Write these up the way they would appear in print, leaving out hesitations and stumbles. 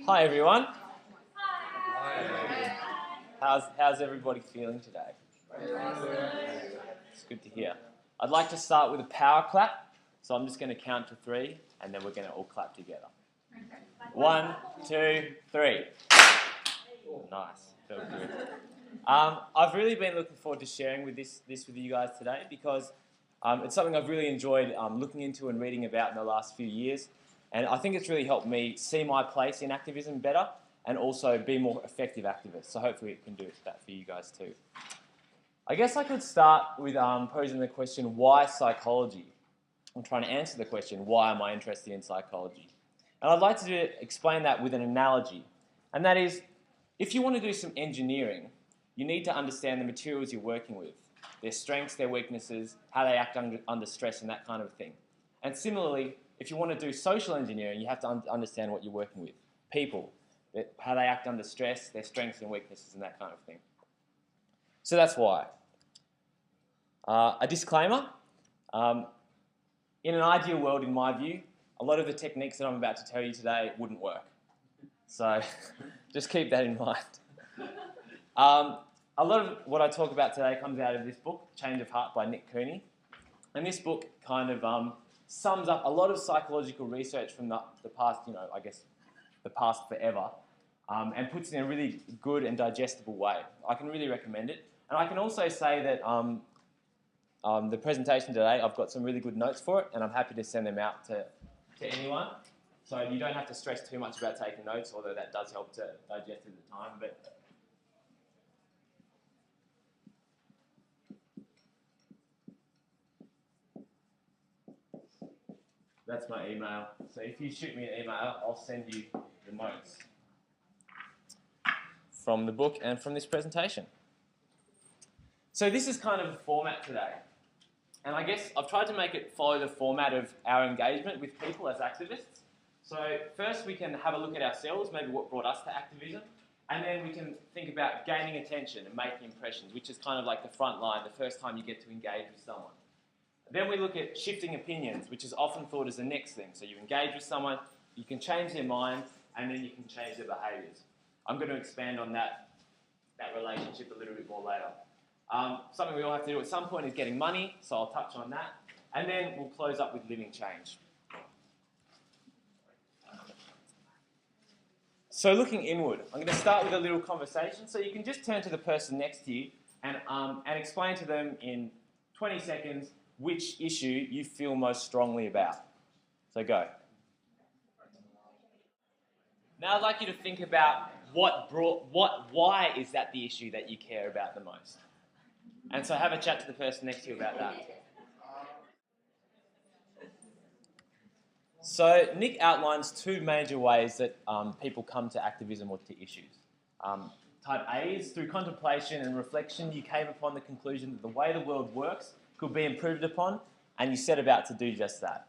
Hi everyone. Hi. How's everybody feeling today? It's good to hear. I'd like to start with a power clap. So I'm just going to count to 3 and then we're going to all clap together. 1, 2, 3. Nice. Felt good. I've really been looking forward to sharing this with you guys today because it's something I've really enjoyed looking into and reading about in the last few years. And I think it's really helped me see my place in activism better and also be more effective activist. So hopefully it can do that for you guys too. I guess I could start with posing the question, why psychology? I'm trying to answer the question, why am I interested in psychology? And I'd like to explain that with an analogy. And that is, if you want to do some engineering, you need to understand the materials you're working with, their strengths, their weaknesses, how they act under stress and that kind of thing. And similarly, if you want to do social engineering, you have to understand what you're working with. People, how they act under stress, their strengths and weaknesses and that kind of thing. So that's why. A disclaimer, in an ideal world, in my view, a lot of the techniques that I'm about to tell you today wouldn't work. So just keep that in mind. A lot of what I talk about today comes out of this book, Change of Heart by Nick Cooney. And this book kind of sums up a lot of psychological research from the past, I guess the past forever, and puts it in a really good and digestible way. I can really recommend it. And I can also say that the presentation today, I've got some really good notes for it, and I'm happy to send them out to anyone. So you don't have to stress too much about taking notes, although that does help to digest at the time. But that's my email. So if you shoot me an email, I'll send you the notes from the book and from this presentation. So this is kind of the format today. And I guess I've tried to make it follow the format of our engagement with people as activists. So first we can have a look at ourselves, maybe what brought us to activism, and then we can think about gaining attention and making impressions, which is kind of like the front line, the first time you get to engage with someone. Then we look at shifting opinions, which is often thought as the next thing. So you engage with someone, you can change their mind, and then you can change their behaviours. I'm going to expand on that relationship a little bit more later. Something we all have to do at some point is getting money, so I'll touch on that. And then we'll close up with living change. So looking inward, I'm going to start with a little conversation. So you can just turn to the person next to you and explain to them in 20 seconds which issue you feel most strongly about. So go. Now I'd like you to think about why is that the issue that you care about the most? And so have a chat to the person next to you about that. So Nick outlines 2 major ways that people come to activism or to issues. Type A is through contemplation and reflection, you came upon the conclusion that the way the world works could be improved upon, and you set about to do just that.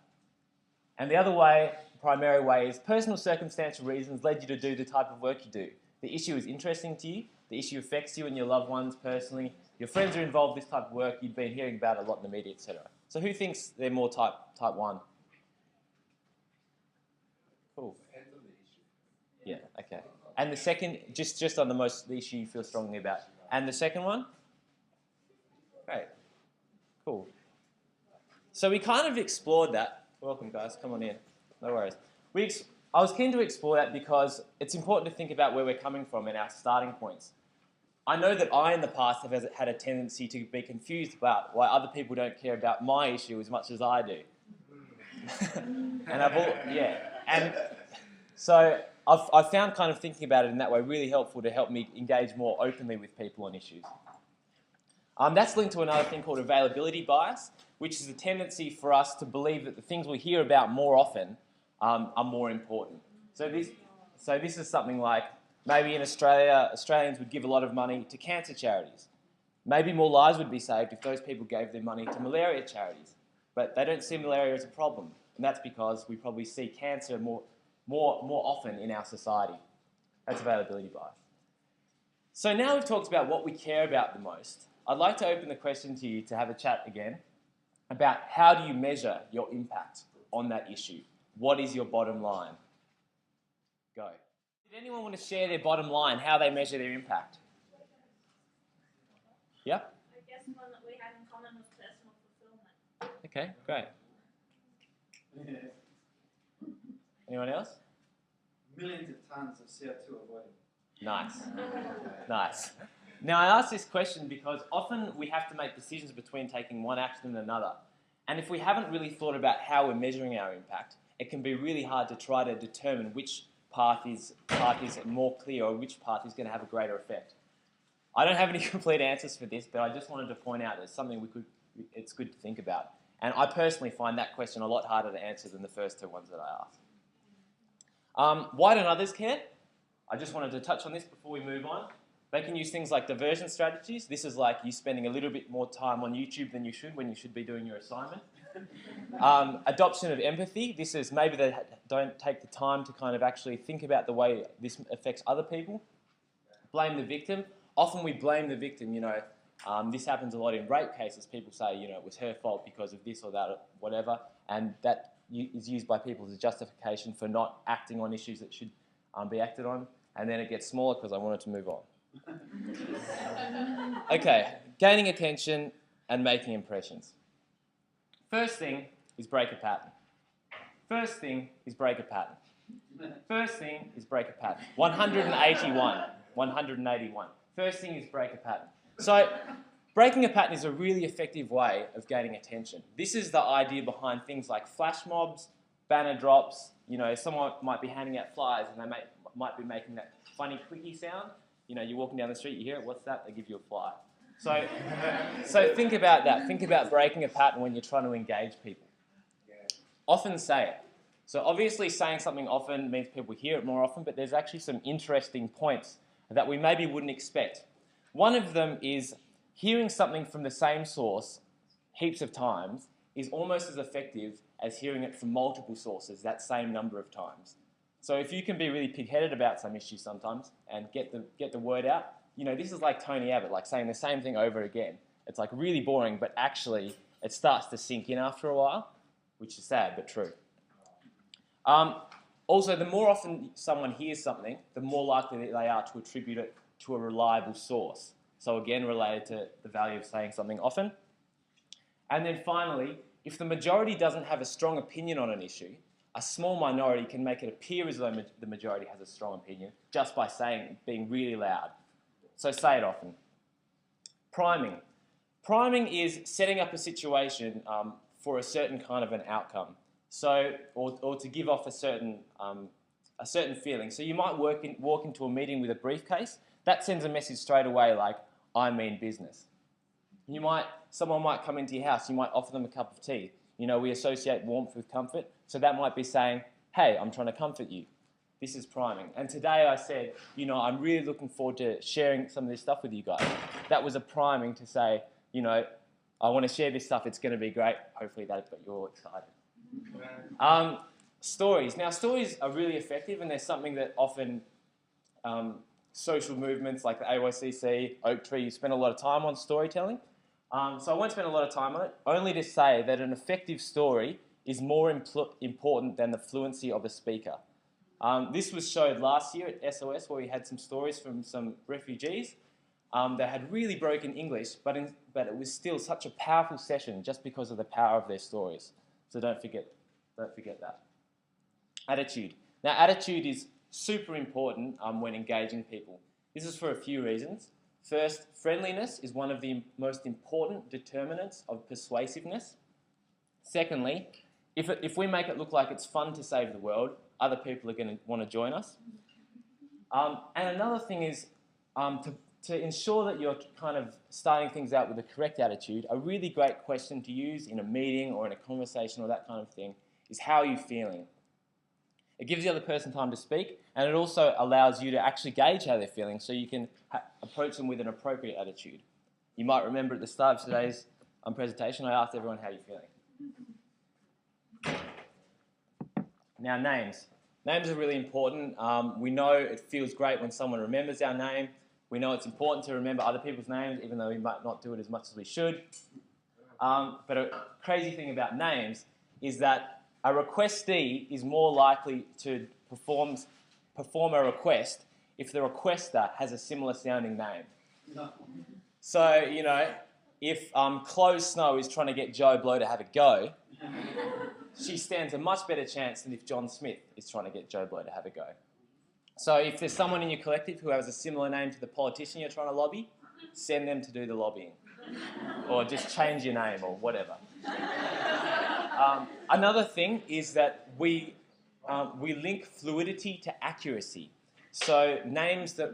And the other way, primary way, is personal circumstantial reasons led you to do the type of work you do. The issue is interesting to you, the issue affects you and your loved ones personally, your friends are involved in this type of work, you've been hearing about it a lot in the media, etc. So who thinks they're more type 1? Cool. Yeah, okay. And the second, just on the issue you feel strongly about. And the second one? Great. Cool. So we kind of explored that. Welcome guys, come on in. No worries. I was keen to explore that because it's important to think about where we're coming from and our starting points. I know that I in the past have had a tendency to be confused about why other people don't care about my issue as much as I do. And so I've found kind of thinking about it in that way really helpful to help me engage more openly with people on issues. That's linked to another thing called availability bias, which is a tendency for us to believe that the things we hear about more often are more important. So this is something like, maybe in Australia, Australians would give a lot of money to cancer charities. Maybe more lives would be saved if those people gave their money to malaria charities. But they don't see malaria as a problem, and that's because we probably see cancer more often in our society. That's availability bias. So now we've talked about what we care about the most. I'd like to open the question to you to have a chat again about how do you measure your impact on that issue? What is your bottom line? Go. Did anyone want to share their bottom line, how they measure their impact? Yeah? I guess one that we had in common was personal fulfillment. Okay, great. Anyone else? Millions of tons of CO2 avoided. Nice. Nice. Now, I ask this question because often we have to make decisions between taking one action and another. And if we haven't really thought about how we're measuring our impact, it can be really hard to try to determine which path is more clear or which path is going to have a greater effect. I don't have any complete answers for this, but I just wanted to point out that it's something it's good to think about. And I personally find that question a lot harder to answer than the first two ones that I asked. Why don't others care? I just wanted to touch on this before we move on. They can use things like diversion strategies. This is like you spending a little bit more time on YouTube than you should when you should be doing your assignment. Adoption of empathy. This is maybe they don't take the time to kind of actually think about the way this affects other people. Blame the victim. Often we blame the victim, this happens a lot in rape cases. People say, it was her fault because of this or that or whatever, and that is used by people as a justification for not acting on issues that should be acted on, and then it gets smaller because I wanted to move on. Okay, gaining attention and making impressions. First thing is break a pattern. First thing is break a pattern. First thing is break a pattern. 181. 181. First thing is break a pattern. So breaking a pattern is a really effective way of gaining attention. This is the idea behind things like flash mobs, banner drops. Someone might be handing out flyers and they might be making that funny clicky sound. You're walking down the street, you hear it, what's that? They give you a flyer. So think about that. Think about breaking a pattern when you're trying to engage people. Often say it. So obviously saying something often means people hear it more often, but there's actually some interesting points that we maybe wouldn't expect. One of them is hearing something from the same source heaps of times is almost as effective as hearing it from multiple sources that same number of times. So if you can be really pig-headed about some issues sometimes and get the word out, this is like Tony Abbott, like saying the same thing over again. It's like really boring, but actually it starts to sink in after a while, which is sad but true. Also, the more often someone hears something, the more likely they are to attribute it to a reliable source. So again, related to the value of saying something often. And then finally, if the majority doesn't have a strong opinion on an issue, a small minority can make it appear as though the majority has a strong opinion just by being really loud. So say it often. Priming. Priming is setting up a situation for a certain kind of an outcome. So, or to give off a certain feeling. So you might walk into a meeting with a briefcase. That sends a message straight away like, I mean business. Someone might come into your house. You might offer them a cup of tea. We associate warmth with comfort. So that might be saying, hey, I'm trying to comfort you. This is priming. And today I said, I'm really looking forward to sharing some of this stuff with you guys. That was a priming to say, I want to share this stuff. It's going to be great. Hopefully that got you all excited. Stories. Now, stories are really effective, and they're something that often social movements like the AYCC, Oak Tree, you spend a lot of time on storytelling. So I won't spend a lot of time on it, only to say that an effective story is more important than the fluency of a speaker. This was showed last year at SOS, where we had some stories from some refugees that had really broken English, but it was still such a powerful session just because of the power of their stories. So don't forget that. Attitude. Now, attitude is super important when engaging people. This is for a few reasons. First, friendliness is one of the most important determinants of persuasiveness. Secondly, if we make it look like it's fun to save the world, other people are going to want to join us. And another thing is to ensure that you're kind of starting things out with the correct attitude, a really great question to use in a meeting or in a conversation or that kind of thing is, how are you feeling? It gives the other person time to speak, and it also allows you to actually gauge how they're feeling so you can approach them with an appropriate attitude. You might remember at the start of today's presentation, I asked everyone, how are you feeling? Now, names. Names are really important. We know it feels great when someone remembers our name. We know it's important to remember other people's names, even though we might not do it as much as we should. But a crazy thing about names is that a requestee is more likely to perform perform a request if the requester has a similar sounding name. No. So, you know, if Chloe Snow is trying to get Joe Blow to have a go, she stands a much better chance than if John Smith is trying to get Joe Blow to have a go. So if there's someone in your collective who has a similar name to the politician you're trying to lobby, send them to do the lobbying. Or just change your name or whatever. Another thing is that we link fluidity to accuracy. So names that,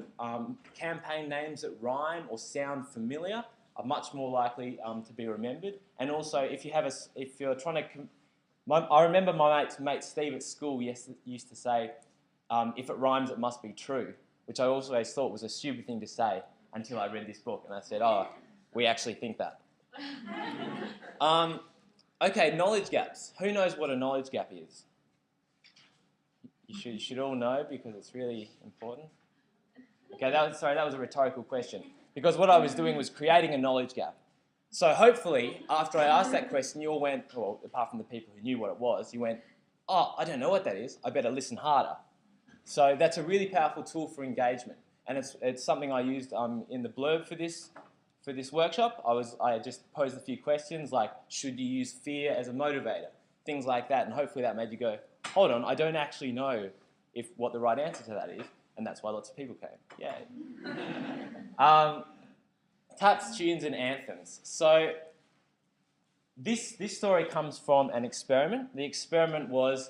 campaign names that rhyme or sound familiar are much more likely to be remembered. And also, if you're trying to, I remember my mate Steve at school used to say, if it rhymes, it must be true, which I also thought was a stupid thing to say until I read this book, and I said, oh, we actually think that. Okay, knowledge gaps. Who knows what a knowledge gap is? You should all know because it's really important. Okay, that was a rhetorical question. Because what I was doing was creating a knowledge gap. So hopefully, after I asked that question, you all went, well, apart from the people who knew what it was, you went, oh, I don't know what that is. I better listen harder. So that's a really powerful tool for engagement. And it's something I used in the blurb for this workshop. I just posed a few questions like, should you use fear as a motivator? Things like that. And hopefully that made you go, hold on, I don't actually know what the right answer to that is. And that's why lots of people came. Yay. Taps, tunes, and anthems. So this story comes from an experiment. The experiment was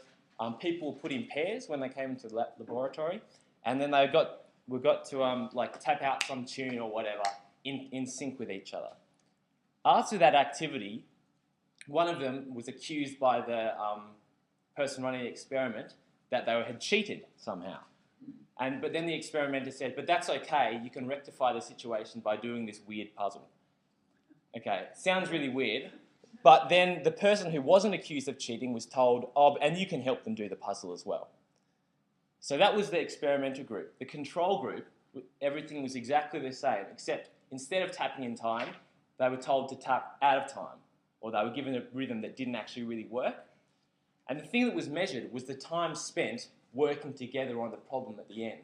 people were put in pairs when they came into the laboratory, and then we got to like tap out some tune or whatever in sync with each other. After that activity, one of them was accused by the person running the experiment that they had cheated somehow. But then the experimenter said, but that's okay, you can rectify the situation by doing this weird puzzle. Okay, sounds really weird, but then the person who wasn't accused of cheating was told, oh, and you can help them do the puzzle as well. So that was the experimental group. The control group, everything was exactly the same, except instead of tapping in time, they were told to tap out of time, or they were given a rhythm that didn't actually really work. And the thing that was measured was the time spent working together on the problem at the end.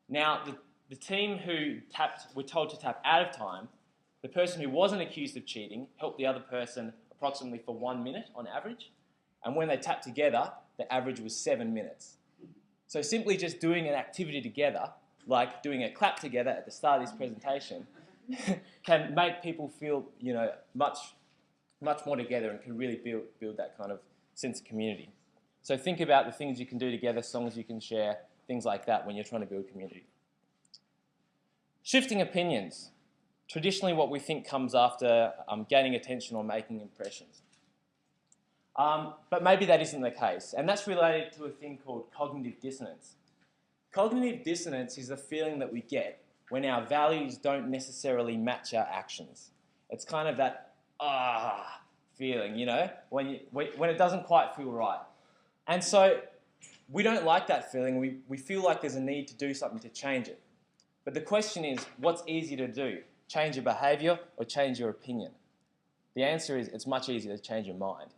Now, the team who were told to tap out of time, the person who wasn't accused of cheating helped the other person approximately for 1 minute on average. And when they tapped together, the average was 7 minutes. So simply just doing an activity together, like doing a clap together at the start of this presentation, can make people feel, much more together and can really build that kind of sense of community. So think about the things you can do together, songs you can share, things like that when you're trying to build community. Shifting opinions. Traditionally what we think comes after gaining attention or making impressions. But maybe that isn't the case, and that's related to a thing called cognitive dissonance. Cognitive dissonance is the feeling that we get when our values don't necessarily match our actions. It's kind of that feeling, when it doesn't quite feel right. And so we don't like that feeling. We feel like there's a need to do something to change it. But the question is, what's easier to do? Change your behaviour or change your opinion? The answer is it's much easier to change your mind,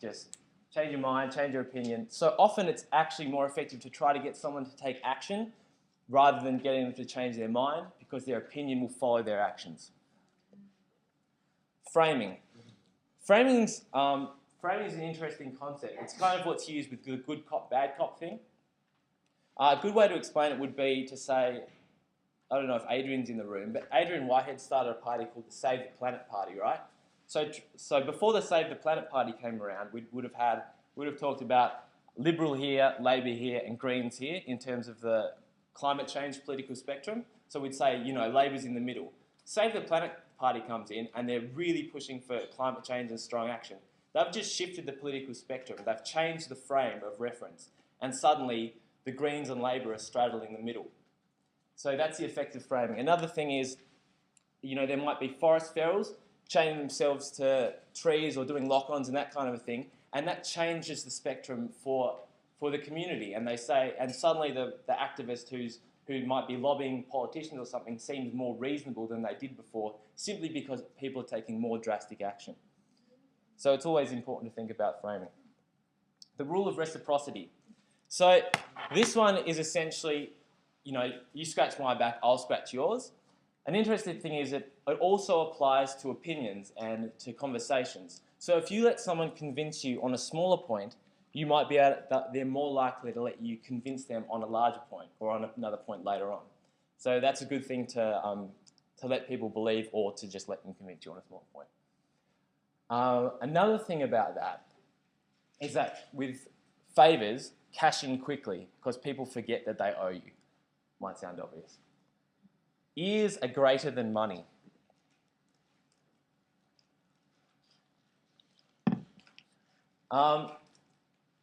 Just change your mind, change your opinion. So often it's actually more effective to try to get someone to take action rather than getting them to change their mind because their opinion will follow their actions. Framing. Framing is an interesting concept. It's kind of what's used with the good cop, bad cop thing. A good way to explain it would be to say, I don't know if Adrian's in the room, but Adrian Whitehead started a party called the Save the Planet Party, right? So before the Save the Planet Party came around, we would have talked about Liberal here, Labor here, and Greens here in terms of the climate change political spectrum. So we'd say, Labor's in the middle. Save the Planet Party comes in, and they're really pushing for climate change and strong action. They've just shifted the political spectrum. They've changed the frame of reference, and suddenly the Greens and Labor are straddling the middle. So that's the effective framing. Another thing is, there might be forest ferals chaining themselves to trees or doing lock-ons and that kind of a thing, and that changes the spectrum for the community. And they say, and suddenly the activist who might be lobbying politicians or something seems more reasonable than they did before, simply because people are taking more drastic action. So it's always important to think about framing. The rule of reciprocity. So this one is essentially, you scratch my back, I'll scratch yours. An interesting thing is that it also applies to opinions and to conversations. So if you let someone convince you on a smaller point, you might be they're more likely to let you convince them on a larger point or on another point later on. So that's a good thing to let people believe, or to just let them convince you on a smaller point. Another thing about that is that with favours, cash in quickly, because people forget that they owe you. Might sound obvious. Ears are greater than money.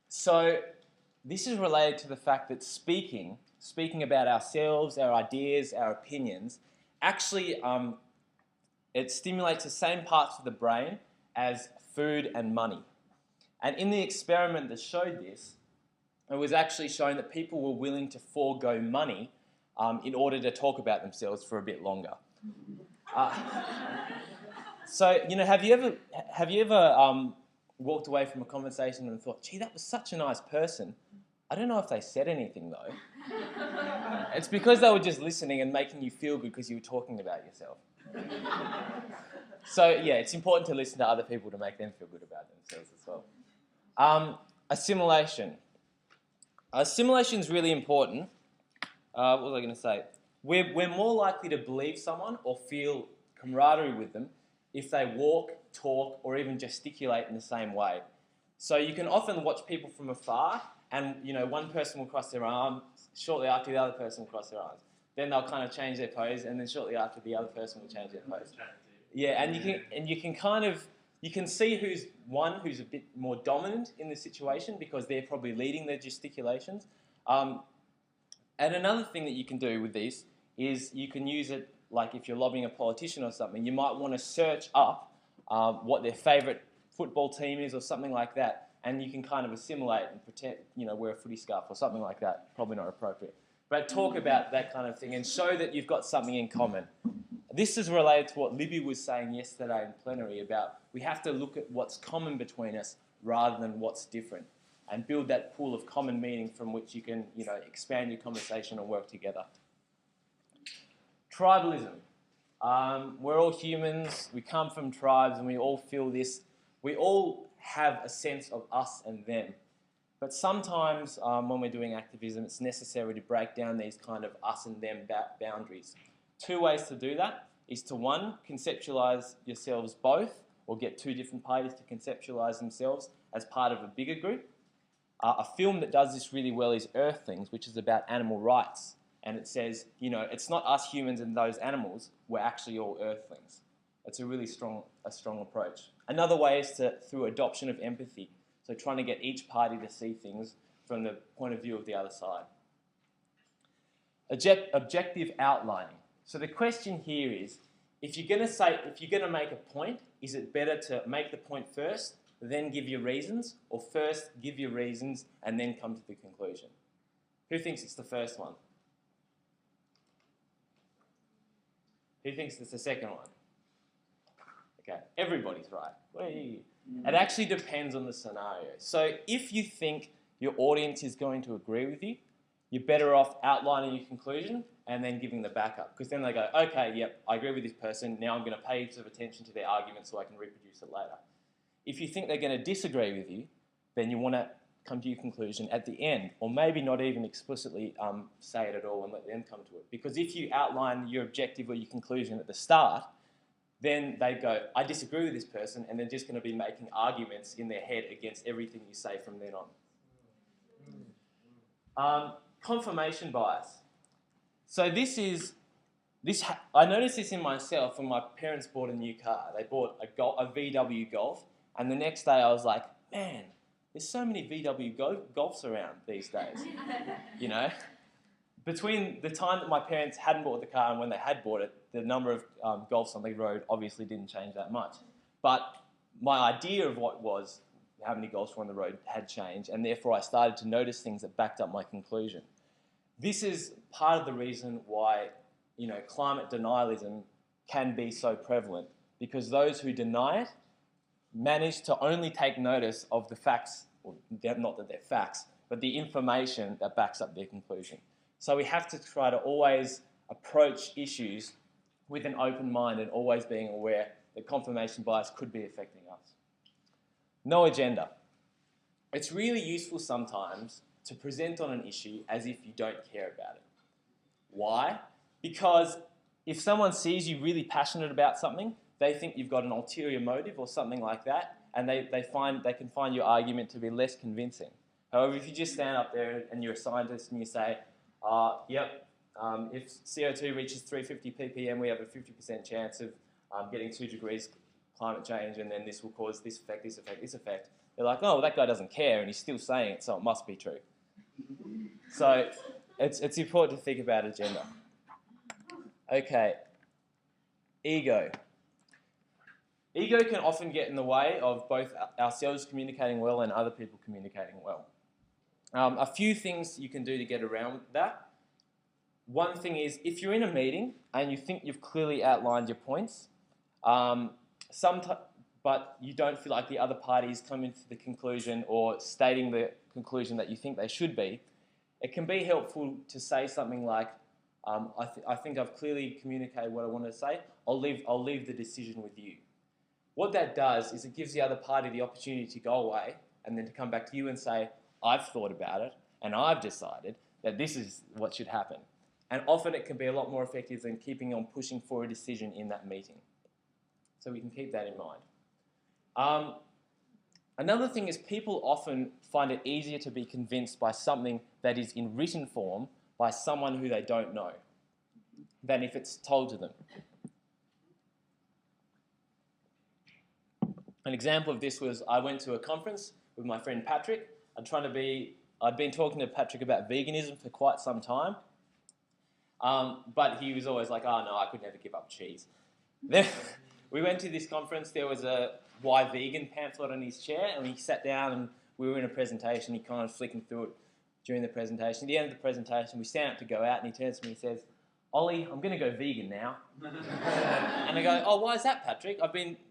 So this is related to the fact that speaking about ourselves, our ideas, our opinions, actually it stimulates the same parts of the brain as food and money. And in the experiment that showed this, it was actually showing that people were willing to forego money in order to talk about themselves for a bit longer. So, have you ever walked away from a conversation and thought, gee, that was such a nice person. I don't know if they said anything, though. It's because they were just listening and making you feel good because you were talking about yourself. So, yeah, it's important to listen to other people to make them feel good about themselves as well. Assimilation. Assimilation is really important. What was I going to say? We're more likely to believe someone or feel camaraderie with them if they walk, talk, or even gesticulate in the same way. So you can often watch people from afar, and one person will cross their arm, shortly after the other person will cross their arms. Then they'll kind of change their pose, and then shortly after the other person will change their pose. Yeah, you can see who's a bit more dominant in the situation because they're probably leading their gesticulations. And another thing that you can do with these is you can use it, like if you're lobbying a politician or something, you might want to search up what their favourite football team is or something like that, and you can kind of assimilate and pretend, wear a footy scarf or something like that. Probably not appropriate. But talk about that kind of thing and show that you've got something in common. This is related to what Libby was saying yesterday in plenary about we have to look at what's common between us rather than what's different, and build that pool of common meaning from which you can, expand your conversation and work together. Tribalism. We're all humans, we come from tribes, and we all feel this. We all have a sense of us and them. But sometimes when we're doing activism, it's necessary to break down these kind of us and them boundaries. Two ways to do that is to, one, conceptualise yourselves both, or get two different parties to conceptualise themselves as part of a bigger group. A film that does this really well is Earthlings, which is about animal rights. And it says, it's not us humans and those animals, we're actually all Earthlings. It's a really strong approach. Another way is through adoption of empathy. So trying to get each party to see things from the point of view of the other side. Objective outlining. So the question here is, if you're going to make a point, is it better to make the point first, then give your reasons, or first give your reasons and then come to the conclusion? Who thinks it's the first one? Who thinks it's the second one? Okay, everybody's right. Whee! It actually depends on the scenario. So if you think your audience is going to agree with you, you're better off outlining your conclusion and then giving the backup. Because then they go, okay, yep, I agree with this person. Now I'm going to pay heaps of attention to their argument so I can reproduce it later. If you think they're going to disagree with you, then you want to come to your conclusion at the end, or maybe not even explicitly say it at all and let them come to it. Because if you outline your objective or your conclusion at the start, then they go, I disagree with this person, and they're just going to be making arguments in their head against everything you say from then on. Confirmation bias. So I noticed this in myself when my parents bought a new car. They bought a VW Golf, and the next day I was like, man, there's so many VW Golfs around these days. Between the time that my parents hadn't bought the car and when they had bought it, the number of Golfs on the road obviously didn't change that much. But my idea of how many Golfs were on the road had changed, and therefore I started to notice things that backed up my conclusion. This is part of the reason why, climate denialism can be so prevalent, because those who deny it manage to only take notice of the facts, or not that they're facts, but the information that backs up their conclusion. So we have to try to always approach issues with an open mind and always being aware that confirmation bias could be affecting us. No agenda. It's really useful sometimes to present on an issue as if you don't care about it. Why? Because if someone sees you really passionate about something, they think you've got an ulterior motive or something like that, and they can find your argument to be less convincing. However, if you just stand up there and you're a scientist and you say, if CO2 reaches 350 ppm, we have a 50% chance of getting 2 degrees climate change, and then this will cause this effect, this effect, this effect. They're like, oh, well, that guy doesn't care, and he's still saying it, so it must be true. So it's important to think about agenda. Okay, ego. Ego can often get in the way of both ourselves communicating well and other people communicating well. A few things you can do to get around that. One thing is, if you're in a meeting and you think you've clearly outlined your points, but you don't feel like the other party is coming to the conclusion or stating the conclusion that you think they should be, it can be helpful to say something like, I think I've clearly communicated what I wanted to say. I'll leave the decision with you. What that does is it gives the other party the opportunity to go away and then to come back to you and say, I've thought about it and I've decided that this is what should happen. And often it can be a lot more effective than keeping on pushing for a decision in that meeting. So we can keep that in mind. Another thing is people often find it easier to be convinced by something that is in written form by someone who they don't know than if it's told to them. An example of this was I went to a conference with my friend Patrick. I'd been talking to Patrick about veganism for quite some time, but he was always like, oh no, I could never give up cheese. Then we went to this conference, there was a Why Vegan pamphlet on his chair, and he sat down and we were in a presentation, he kind of flicking through it during the presentation. At the end of the presentation, we stand up to go out and he turns to me and says, Ollie, I'm going to go vegan now. And I go, oh, why is that, Patrick?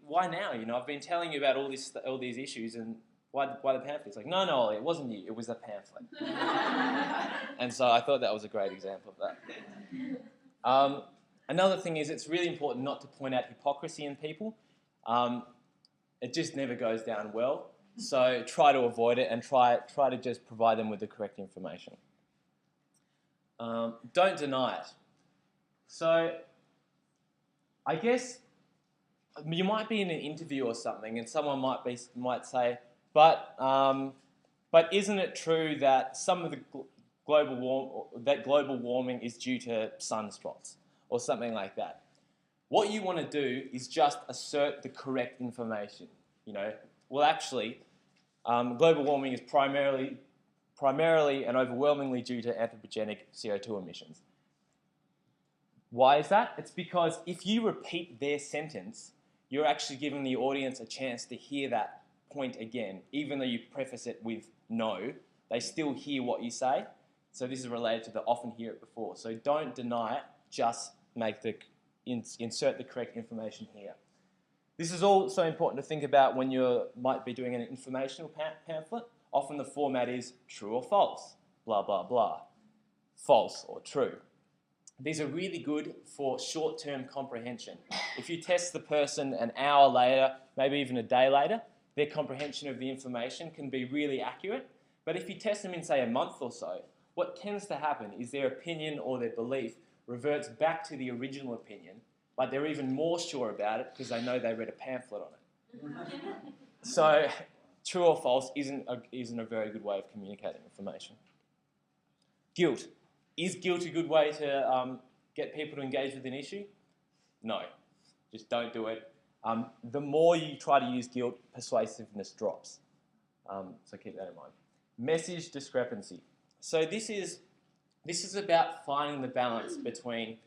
Why now? You know, I've been telling you about all these issues, and why the pamphlet? He's like, no, Ollie, it wasn't you, it was a pamphlet. And so I thought that was a great example of that. Another thing is it's really important not to point out hypocrisy in people. It just never goes down well. So try to avoid it and try to just provide them with the correct information. Don't deny it. So I guess you might be in an interview or something and someone might say, but isn't it true that some of the global warming is due to sunspots or something like that? What you want to do is just assert the correct information. You know, well, actually, global warming is primarily and overwhelmingly due to anthropogenic CO2 emissions. Why is that? It's because if you repeat their sentence, you're actually giving the audience a chance to hear that point again. Even though you preface it with no, they still hear what you say. So this is related to the often hear it before. So don't deny it, just insert the correct information here. This is also important to think about when you might be doing an informational pamphlet. Often the format is true or false, blah, blah, blah, false or true. These are really good for short-term comprehension. If you test the person an hour later, maybe even a day later, their comprehension of the information can be really accurate. But if you test them in, say, a month or so, what tends to happen is their opinion or their belief reverts back to the original opinion, but they're even more sure about it because they know they read a pamphlet on it. So true or false isn't a very good way of communicating information. Guilt. Is guilt a good way to get people to engage with an issue? No, just don't do it. The more you try to use guilt, persuasiveness drops. So keep that in mind. Message discrepancy. So this is about finding the balance between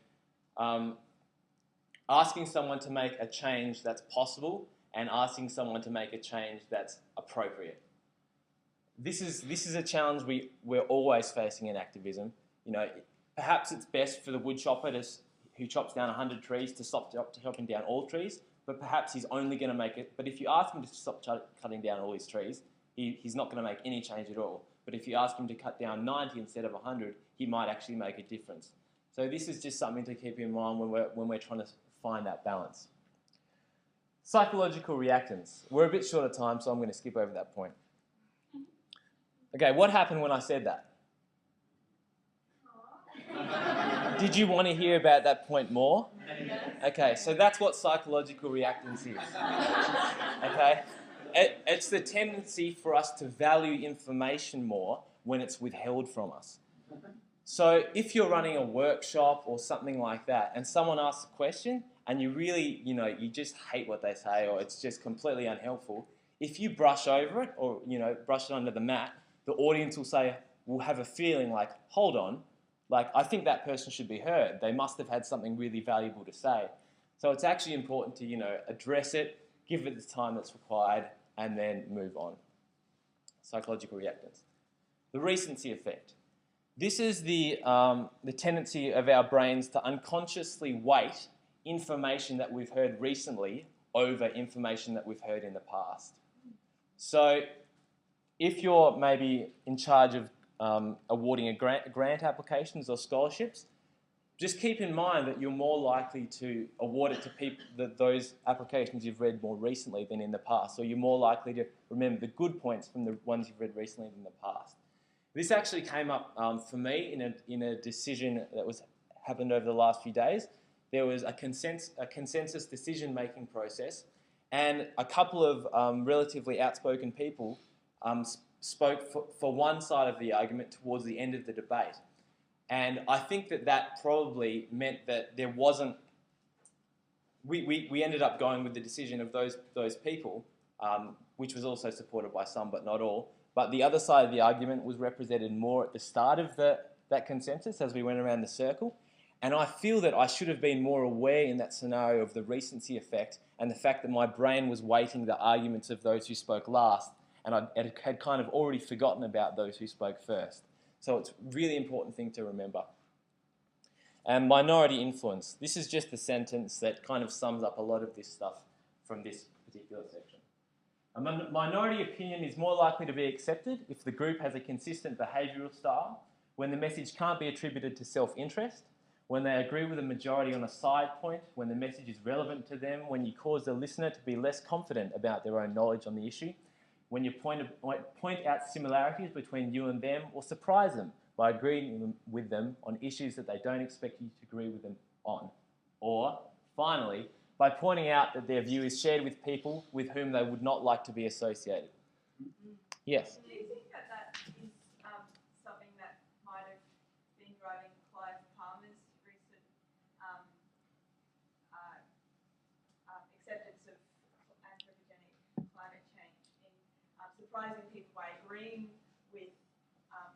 asking someone to make a change that's possible and asking someone to make a change that's appropriate. This is a challenge we're always facing in activism. You know, perhaps it's best for the wood chopper who chops down 100 trees to stop chopping down all trees, but perhaps he's only going to make it. But if you ask him to stop cutting down all his trees, he's not going to make any change at all. But if you ask him to cut down 90 instead of 100, he might actually make a difference. So this is just something to keep in mind when we're trying to find that balance. Psychological reactance. We're a bit short of time, so I'm going to skip over that point. Okay, what happened when I said that? Did you want to hear about that point more? Okay, so that's what psychological reactance is. Okay? It's the tendency for us to value information more when it's withheld from us. So if you're running a workshop or something like that and someone asks a question and you really, you just hate what they say or it's just completely unhelpful, if you brush over it or, brush it under the mat, the audience will have a feeling like, hold on, like I think that person should be heard. They must have had something really valuable to say. So it's actually important to, address it, give it the time that's required, and then move on. Psychological reactance. The recency effect. This is the tendency of our brains to unconsciously weight information that we've heard recently over information that we've heard in the past. So if you're maybe in charge of awarding a grant applications or scholarships, just keep in mind that you're more likely to award it to people those applications you've read more recently than in the past. So you're more likely to remember the good points from the ones you've read recently than the past. This actually came up for me in a decision that happened over the last few days. There was a consensus decision-making process, and a couple of relatively outspoken people spoke for one side of the argument towards the end of the debate. And I think that probably meant that there wasn't... We ended up going with the decision of those people, which was also supported by some but not all. But the other side of the argument was represented more at the start of that consensus as we went around the circle. And I feel that I should have been more aware in that scenario of the recency effect and the fact that my brain was weighting the arguments of those who spoke last, and I had kind of already forgotten about those who spoke first. So it's a really important thing to remember. And minority influence. This is just a sentence that kind of sums up a lot of this stuff from this particular section. A minority opinion is more likely to be accepted if the group has a consistent behavioural style, when the message can't be attributed to self-interest, when they agree with the majority on a side point, when the message is relevant to them, when you cause the listener to be less confident about their own knowledge on the issue, when you point out similarities between you and them, or surprise them by agreeing with them on issues that they don't expect you to agree with them on. Or, finally, by pointing out that their view is shared with people with whom they would not like to be associated. Yes? Do you think that is something that might have been driving Clive Palmer's recent acceptance of anthropogenic climate change in surprising people by agreeing with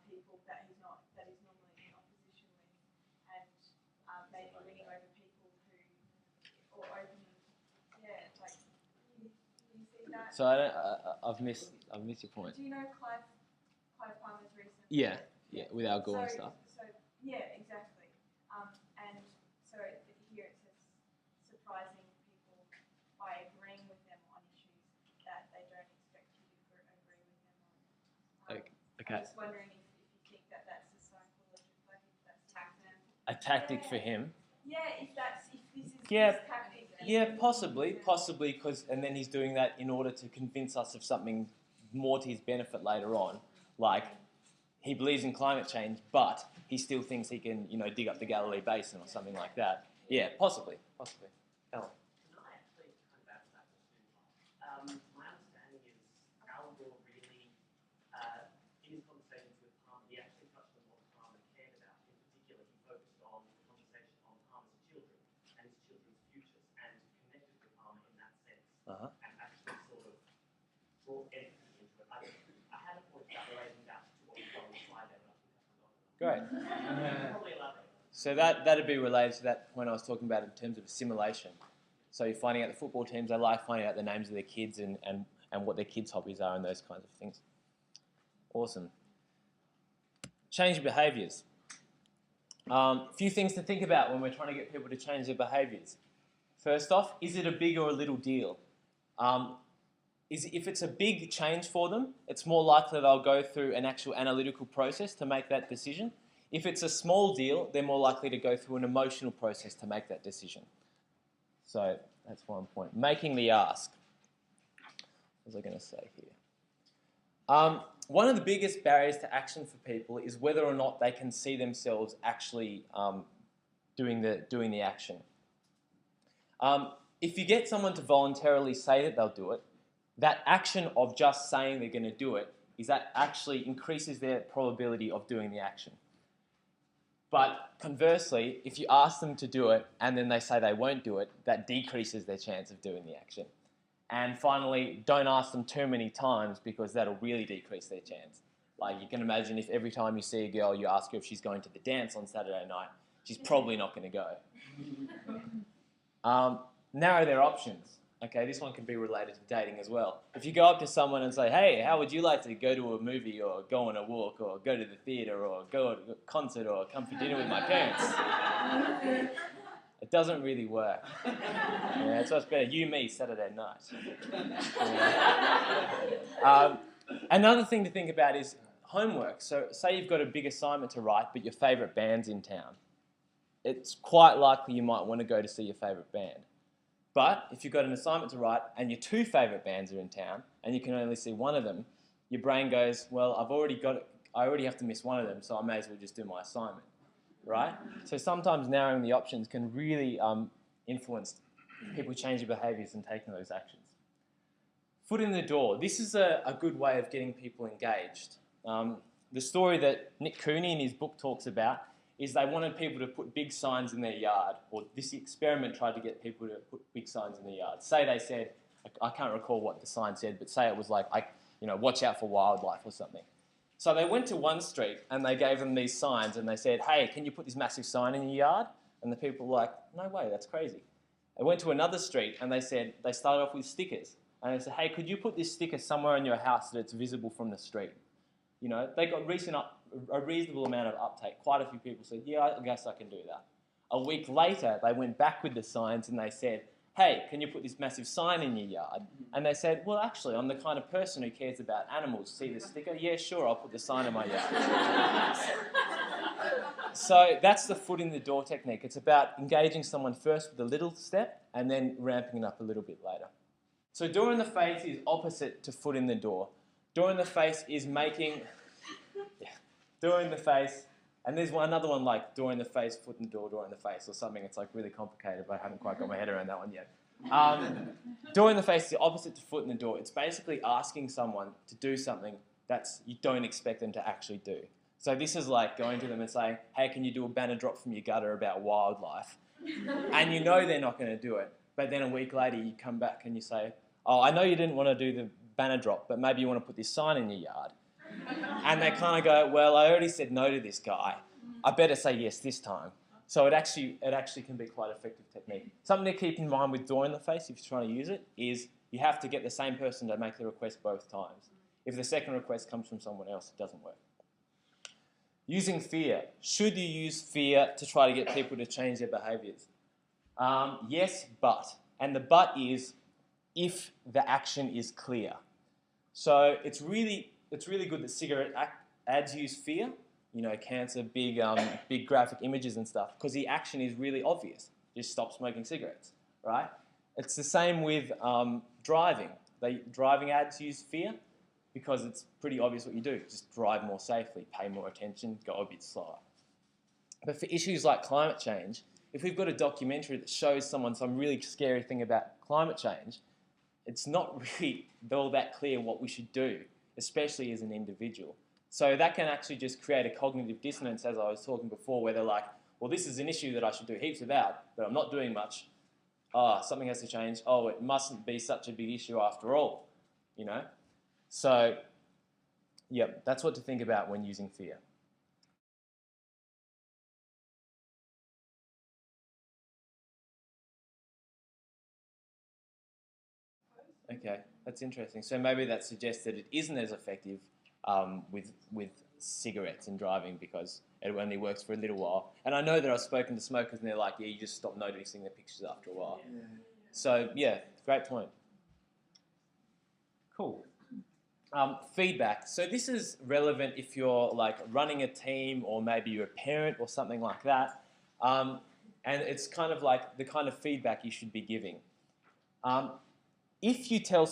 people that he's normally in opposition with, and maybe winning over people who, or opening, like, can you see that? So I've missed your point. Do you know Clive Palmer's recent? Yeah, with Al Gore and stuff. So yeah, exactly. And so here it says surprising people by agreeing with them on issues that they don't expect you to agree with them on. Okay. I'm just wondering if you think that's a psychological, like if that's tactic. A tactic for him. Yeah, if this is Yeah. his tactic. Yeah, possibly, because, and then he's doing that in order to convince us of something more to his benefit later on, like he believes in climate change, but he still thinks he can, dig up the Galilee Basin or something like that. Yeah, possibly. Alan. Can I actually kind of ask that question? My understanding is Al Gore really, in his conversations with Palmer, he actually touched on what Palmer cared about. In particular, he focused on the conversation on Palmer's children and his children's futures, and connected with Palmer in that sense, and actually sort of brought empathy into it. I had a point about relating that to what was on the slide there, but I think I've forgotten. Great. Probably elaborate. So that'd be related to that point I was talking about in terms of assimilation. So you're finding out the football teams, they like finding out the names of their kids and what their kids' hobbies are and those kinds of things. Awesome. Change behaviours. A few things to think about when we're trying to get people to change their behaviours. First off, is it a big or a little deal? is if it's a big change for them, it's more likely they'll go through an actual analytical process to make that decision. If it's a small deal, they're more likely to go through an emotional process to make that decision. So that's one point. Making the ask. What was I going to say here? One of the biggest barriers to action for people is whether or not they can see themselves actually doing the action. If you get someone to voluntarily say that they'll do it, that action of just saying they're going to do it is that actually increases their probability of doing the action. But conversely, if you ask them to do it and then they say they won't do it, that decreases their chance of doing the action. And finally, don't ask them too many times because that'll really decrease their chance. Like you can imagine if every time you see a girl you ask her if she's going to the dance on Saturday night, she's probably not going to go. Narrow their options. Okay, this one can be related to dating as well. If you go up to someone and say, hey, how would you like to go to a movie or go on a walk or go to the theatre or go to a concert or come for dinner with my parents? It doesn't really work. Yeah, so it's better you, me, Saturday night. Another thing to think about is homework. So say you've got a big assignment to write, but your favourite band's in town. It's quite likely you might want to go to see your favourite band. But if you've got an assignment to write and your two favourite bands are in town and you can only see one of them, your brain goes, well, I already have to miss one of them, so I may as well just do my assignment, right? So sometimes narrowing the options can really influence people changing behaviours and taking those actions. Foot in the door. This is a good way of getting people engaged. The story that Nick Cooney in his book talks about is they wanted people to put big signs in their yard, or this experiment tried to get people to put big signs in their yard. Say they said, I can't recall what the sign said, but say it was like, watch out for wildlife or something. So they went to one street and they gave them these signs and they said, hey, can you put this massive sign in your yard? And the people were like, no way, that's crazy. They went to another street and they started off with stickers. And they said, hey, could you put this sticker somewhere in your house that it's visible from the street? They got a reasonable amount of uptake. Quite a few people said, yeah, I guess I can do that. A week later, they went back with the signs and they said, hey, can you put this massive sign in your yard? And they said, well, actually, I'm the kind of person who cares about animals. See the sticker? Yeah, sure, I'll put the sign in my yard. So that's the foot in the door technique. It's about engaging someone first with a little step and then ramping it up a little bit later. So door in the face is opposite to foot in the door. Door in the face is making... door in the face, and there's another one like door in the face, foot in the door, door in the face, or something. It's like really complicated, but I haven't quite got my head around that one yet. Door in the face is the opposite to foot in the door. It's basically asking someone to do something that you don't expect them to actually do. So this is like going to them and saying, hey, can you do a banner drop from your gutter about wildlife? And you know they're not going to do it, but then a week later you come back and you say, oh, I know you didn't want to do the banner drop, but maybe you want to put this sign in your yard. And they kind of go, well, I already said no to this guy. I better say yes this time. So it actually can be quite an effective technique. Something to keep in mind with door in the face, if you're trying to use it, is you have to get the same person to make the request both times. If the second request comes from someone else, it doesn't work. Using fear. Should you use fear to try to get people to change their behaviours? Yes, but. And the but is if the action is clear. So it's really good that cigarette ads use fear, cancer, big graphic images and stuff, because the action is really obvious. Just stop smoking cigarettes, right? It's the same with driving. Driving ads use fear because it's pretty obvious what you do. Just drive more safely, pay more attention, go a bit slower. But for issues like climate change, if we've got a documentary that shows someone some really scary thing about climate change, it's not really all that clear what we should do, especially as an individual. So that can actually just create a cognitive dissonance, as I was talking before, where they're like, well, this is an issue that I should do heaps about, but I'm not doing much. Oh, something has to change. Oh, it mustn't be such a big issue after all, So, yep, that's what to think about when using fear. Okay, that's interesting. So maybe that suggests that it isn't as effective with cigarettes and driving because it only works for a little while. And I know that I've spoken to smokers and they're like, yeah, you just stop noticing the pictures after a while. Yeah. So, yeah, great point. Cool. Feedback. So this is relevant if you're like running a team or maybe you're a parent or something like that. And it's kind of like the kind of feedback you should be giving. If you tell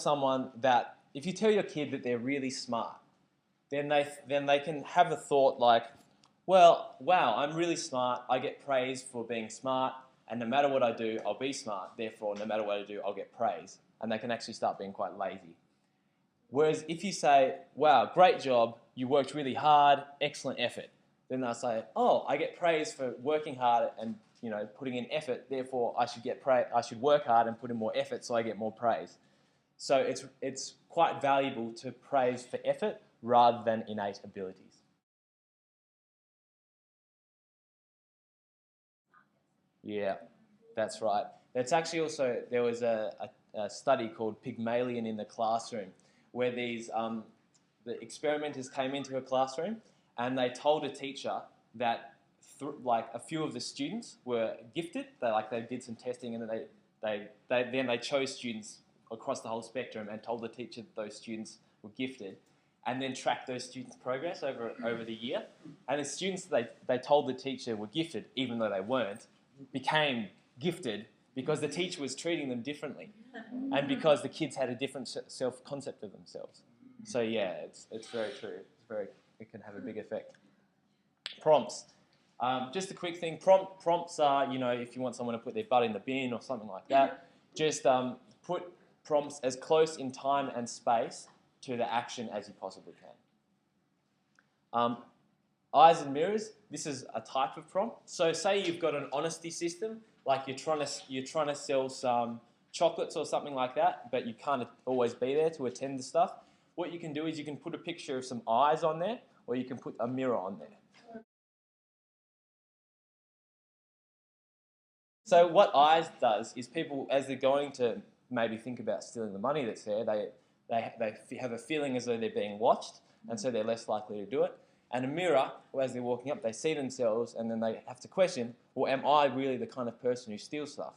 if you tell your kid that they're really smart, then they can have a thought like, well, wow, I'm really smart. I get praise for being smart. And no matter what I do, I'll be smart. Therefore, no matter what I do, I'll get praise. And they can actually start being quite lazy. Whereas if you say, wow, great job, you worked really hard, excellent effort, then they'll say, oh, I get praise for working hard and putting in effort, therefore I should work hard and put in more effort so I get more praise. So it's quite valuable to praise for effort rather than innate abilities. Yeah, that's right. That's actually also, there was a study called Pygmalion in the Classroom, where the experimenters came into a classroom and they told a teacher that like a few of the students were gifted. They did some testing and then they chose students across the whole spectrum and told the teacher that those students were gifted, and then tracked those students' progress over the year. And the students they told the teacher were gifted, even though they weren't, became gifted because the teacher was treating them differently, and because the kids had a different self-concept of themselves. So yeah, it's very true. It can have a big effect. Prompts. Just a quick thing. Prompts are, if you want someone to put their butt in the bin or something like that, just put prompts as close in time and space to the action as you possibly can. Eyes and mirrors. This is a type of prompt. So say you've got an honesty system, like you're trying to sell some chocolates or something like that, but you can't always be there to attend to stuff. What you can do is you can put a picture of some eyes on there, or you can put a mirror on there. So what eyes does is people, as they're going to maybe think about stealing the money that's there, they have a feeling as though they're being watched, and so they're less likely to do it. And a mirror, as they're walking up, they see themselves, and then they have to question, well, am I really the kind of person who steals stuff?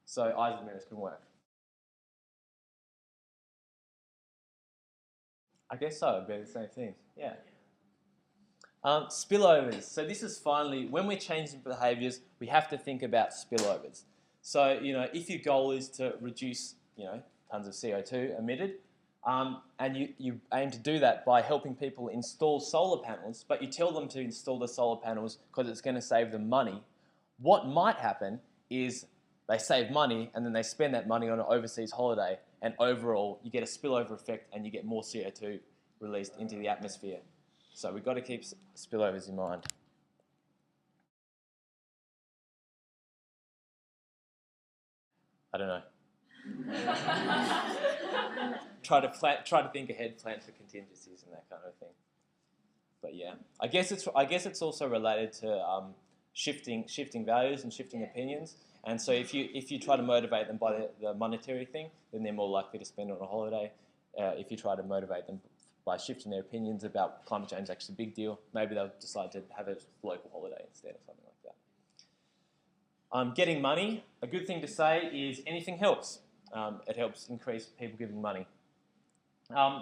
So eyes and mirrors can work. I guess so, they're the same thing, yeah. Spillovers. So this is finally, when we're changing behaviours, we have to think about spillovers. So, if your goal is to reduce, tons of CO2 emitted, and you aim to do that by helping people install solar panels, but you tell them to install the solar panels because it's going to save them money, what might happen is they save money and then they spend that money on an overseas holiday, and overall you get a spillover effect and you get more CO2 released into the atmosphere. So we've got to keep spillovers in mind. I don't know. Try to think ahead, plan for contingencies and that kind of thing. But yeah, I guess it's also related to shifting values and shifting opinions. And so if you try to motivate them by the monetary thing, then they're more likely to spend on a holiday. If you try to motivate them by shifting their opinions about climate change is actually a big deal, maybe they'll decide to have a local holiday instead or something like that. Getting money, a good thing to say is anything helps. It helps increase people giving money.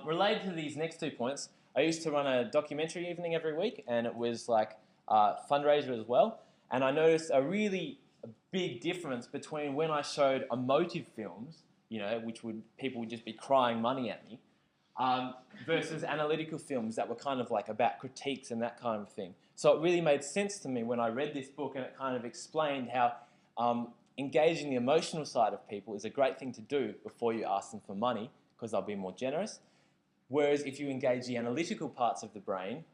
Related to these next 2 points, I used to run a documentary evening every week, and it was like a fundraiser as well. And I noticed a really big difference between when I showed emotive films, which people would just be crying money at me, versus analytical films that were kind of like about critiques and that kind of thing. So it really made sense to me when I read this book, and it kind of explained how engaging the emotional side of people is a great thing to do before you ask them for money, because they'll be more generous. Whereas if you engage the analytical parts of the brain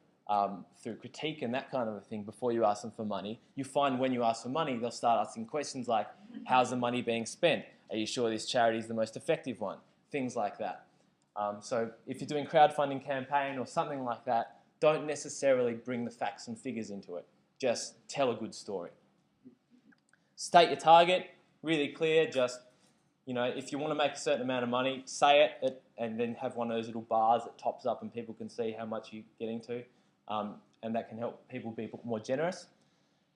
through critique and that kind of a thing before you ask them for money, you find when you ask for money, they'll start asking questions like, how's the money being spent? Are you sure this charity is the most effective one? Things like that. So if you're doing crowdfunding campaign or something like that, don't necessarily bring the facts and figures into it. Just tell a good story. State your target, really clear. Just, if you want to make a certain amount of money, say it, and then have one of those little bars that tops up and people can see how much you're getting to. And that can help people be more generous.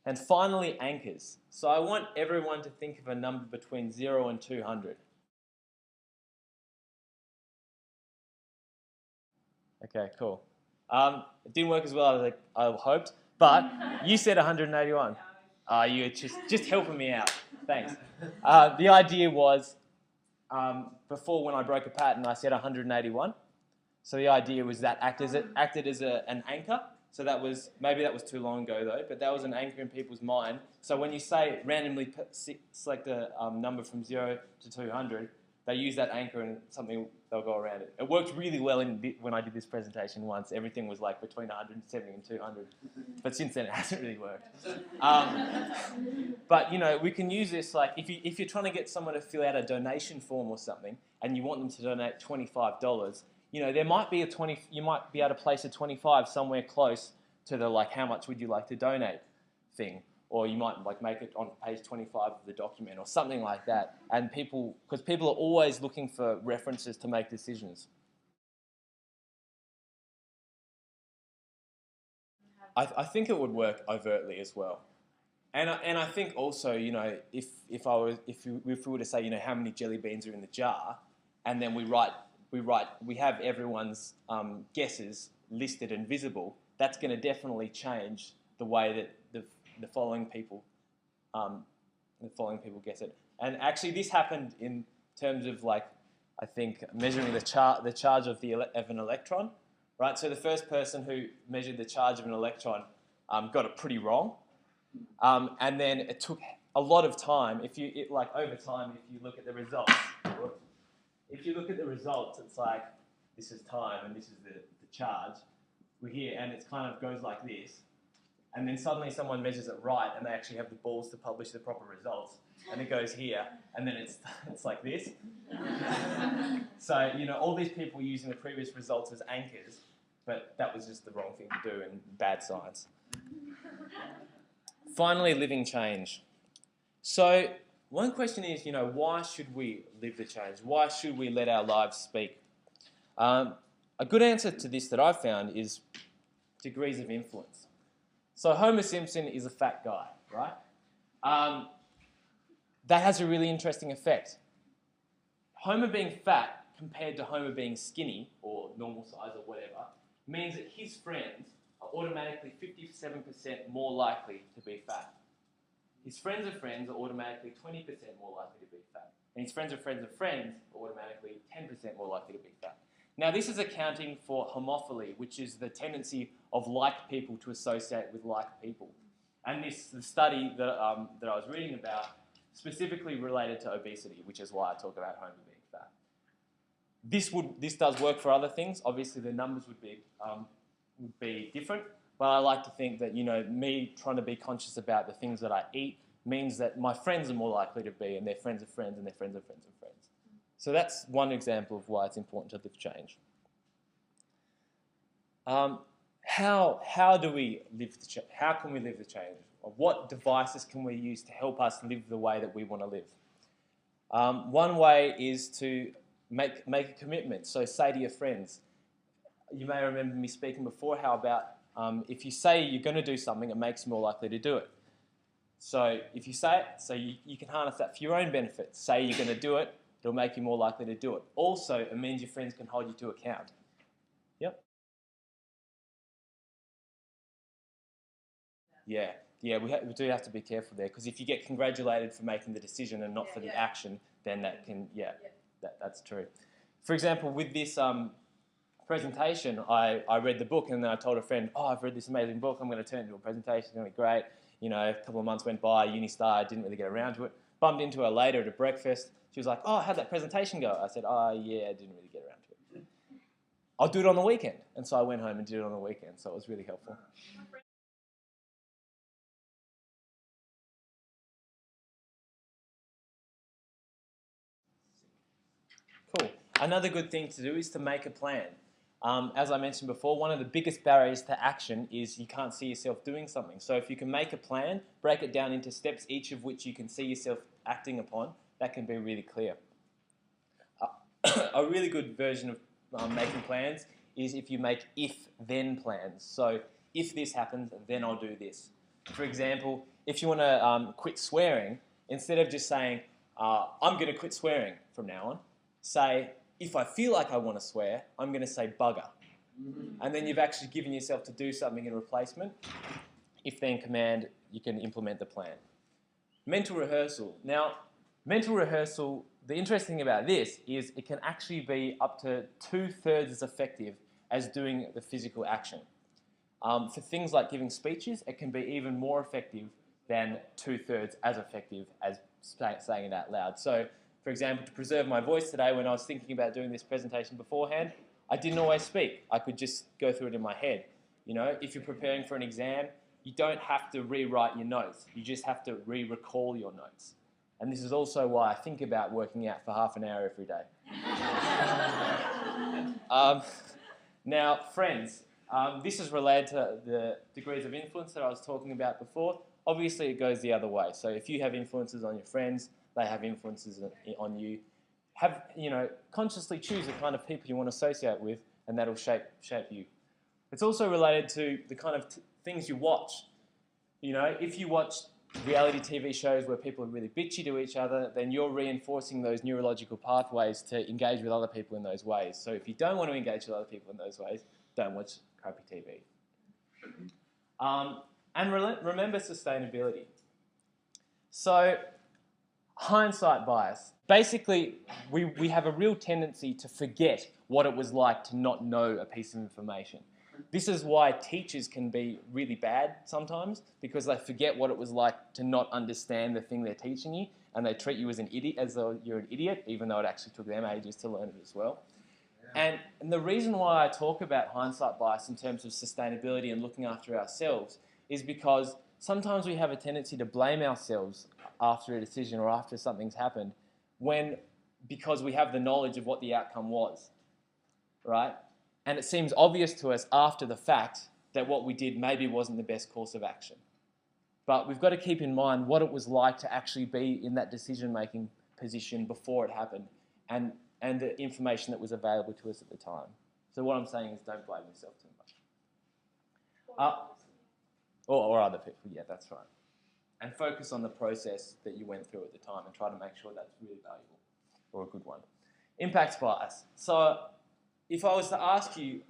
And finally, anchors. So I want everyone to think of a number between 0 and 200. Okay, cool. It didn't work as well as I hoped, but you said 181. You're just helping me out. Thanks. The idea was, before when I broke a pattern, I said 181. So the idea was that acted as an anchor. So maybe that was too long ago though, but that was an anchor in people's mind. So when you say randomly select a number from 0 to 200, they use that anchor and something they'll go around it. It worked really well when I did this presentation once. Everything was like between 170 and 200, but since then it hasn't really worked. But you know, we can use this like if you're trying to get someone to fill out a donation form or something, and you want them to donate $25. You know, there might be you might be able to place a 25 somewhere close to the like how much would you like to donate thing, or you might like make it on page 25 of the document or something like that. And because people are always looking for references to make decisions. I think it would work overtly as well. And I think also, you know, if we were to say, you know, how many jelly beans are in the jar, and then we have everyone's guesses listed and visible, that's going to definitely change the way that the following people guess it. And actually, this happened in terms of like, I think measuring the charge of an electron, right? So the first person who measured the charge of an electron got it pretty wrong, and then it took a lot of time. Over time, if you look at the results. If you look at the results, it's like, this is time and this is the charge. We're here and it kind of goes like this. And then suddenly someone measures it right and they actually have the balls to publish the proper results. And it goes here and then it's like this. So, you know, all these people using the previous results as anchors, but that was just the wrong thing to do and bad science. Finally, living change. So, one question is, you know, why should we live the change? Why should we let our lives speak? A good answer to this that I've found is degrees of influence. So Homer Simpson is a fat guy, right? That has a really interesting effect. Homer being fat compared to Homer being skinny or normal size or whatever means that his friends are automatically 57% more likely to be fat. His friends of friends are automatically 20% more likely to be fat. And his friends of friends of friends are automatically 10% more likely to be fat. Now, this is accounting for homophily, which is the tendency of like people to associate with like people. And the study that I was reading about specifically related to obesity, which is why I talk about Homer being fat. This does work for other things. Obviously, the numbers would be different. But I like to think that, you know, me trying to be conscious about the things that I eat means that my friends are more likely to be, and their friends of friends, and their friends of friends of friends. So that's one example of why it's important to live change. How do we live how can we live the change? What devices can we use to help us live the way that we want to live? One way is to make a commitment. So say to your friends, you may remember me speaking before how about if you say you're going to do something, it makes you more likely to do it. So if you say it, so you can harness that for your own benefit. Say you're going to do it, it'll make you more likely to do it. Also, it means your friends can hold you to account. Yep. Yeah, we do have to be careful there, because if you get congratulated for making the decision and not for the action, then that can, that's true. For example, with this presentation, I read the book and then I told a friend, oh, I've read this amazing book, I'm going to turn it into a presentation, it's going to be great. You know, a couple of months went by, uni started, didn't really get around to it. Bumped into her later at a breakfast. She was like, oh, how'd that presentation go? I said, oh, yeah, I didn't really get around to it. I'll do it on the weekend. And so I went home and did it on the weekend, so it was really helpful. Cool. Another good thing to do is to make a plan. As I mentioned before, one of the biggest barriers to action is you can't see yourself doing something. So if you can make a plan, break it down into steps, each of which you can see yourself acting upon, that can be really clear. A really good version of making plans is if you make if-then plans. So if this happens, then I'll do this. For example, if you want to quit swearing, instead of just saying, I'm going to quit swearing from now on, say, if I feel like I want to swear, I'm going to say bugger. And then you've actually given yourself to do something in replacement. If they're in command, you can implement the plan. Mental rehearsal. Now, mental rehearsal, the interesting thing about this is it can actually be up to 2/3 as effective as doing the physical action. For things like giving speeches, it can be even more effective than 2/3 as effective as saying it out loud. So, for example, to preserve my voice today, when I was thinking about doing this presentation beforehand, I didn't always speak. I could just go through it in my head. You know, if you're preparing for an exam, you don't have to rewrite your notes. You just have to re-recall your notes. And this is also why I think about working out for half an hour every day. Now, friends, this is related to the degrees of influence that I was talking about before. Obviously, it goes the other way. So if you have influences on your friends, they have influences on you. Consciously choose the kind of people you want to associate with, and that'll shape you. It's also related to the kind of things you watch. You know, if you watch reality TV shows where people are really bitchy to each other, then you're reinforcing those neurological pathways to engage with other people in those ways. So if you don't want to engage with other people in those ways, don't watch crappy TV. And remember sustainability. So, hindsight bias. Basically, we have a real tendency to forget what it was like to not know a piece of information. This is why teachers can be really bad sometimes, because they forget what it was like to not understand the thing they're teaching you, and they treat you as an idiot, as though you're an idiot, even though it actually took them ages to learn it as well. And the reason why I talk about hindsight bias in terms of sustainability and looking after ourselves is because sometimes we have a tendency to blame ourselves after a decision or after something's happened because we have the knowledge of what the outcome was, right? And it seems obvious to us after the fact that what we did maybe wasn't the best course of action. But we've got to keep in mind what it was like to actually be in that decision-making position before it happened and the information that was available to us at the time. So what I'm saying is don't blame yourself too much. Or other people, yeah, that's right. And focus on the process that you went through at the time and try to make sure that's really valuable or a good one. Impact bias. So if I was to ask you,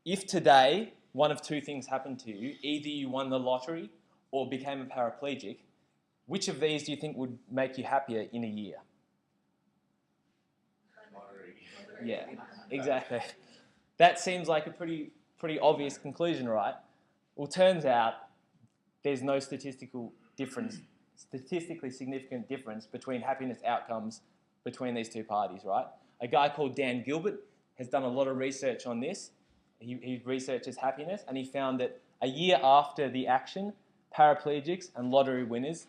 if today one of two things happened to you, either you won the lottery or became a paraplegic, which of these do you think would make you happier in a year? Lottery. Yeah, exactly. That seems like a pretty obvious conclusion, right? Well, turns out there's no statistically significant difference between happiness outcomes between these two parties, right? A guy called Dan Gilbert has done a lot of research on this. He researches happiness, and he found that a year after the action, paraplegics and lottery winners,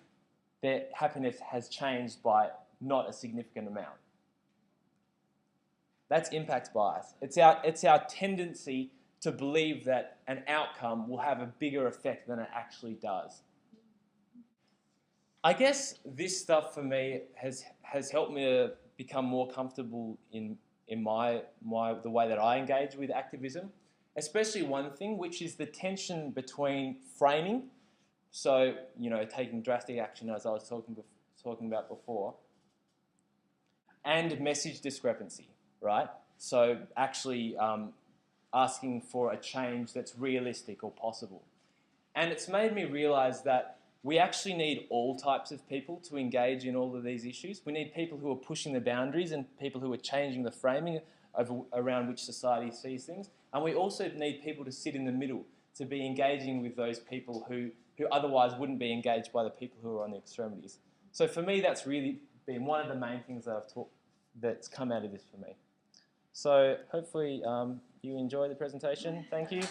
their happiness has changed by not a significant amount. That's impact bias. It's our tendency to believe that an outcome will have a bigger effect than it actually does. I guess this stuff for me has helped me to become more comfortable in the way that I engage with activism, especially one thing, which is the tension between framing, so taking drastic action as I was talking about before, and message discrepancy, right? So actually asking for a change that's realistic or possible. And it's made me realise that we actually need all types of people to engage in all of these issues. We need people who are pushing the boundaries and people who are changing the framing around which society sees things. And we also need people to sit in the middle, to be engaging with those people who otherwise wouldn't be engaged by the people who are on the extremities. So for me, that's really been one of the main things that I've taught that's come out of this for me. So hopefully you enjoy the presentation. Thank you.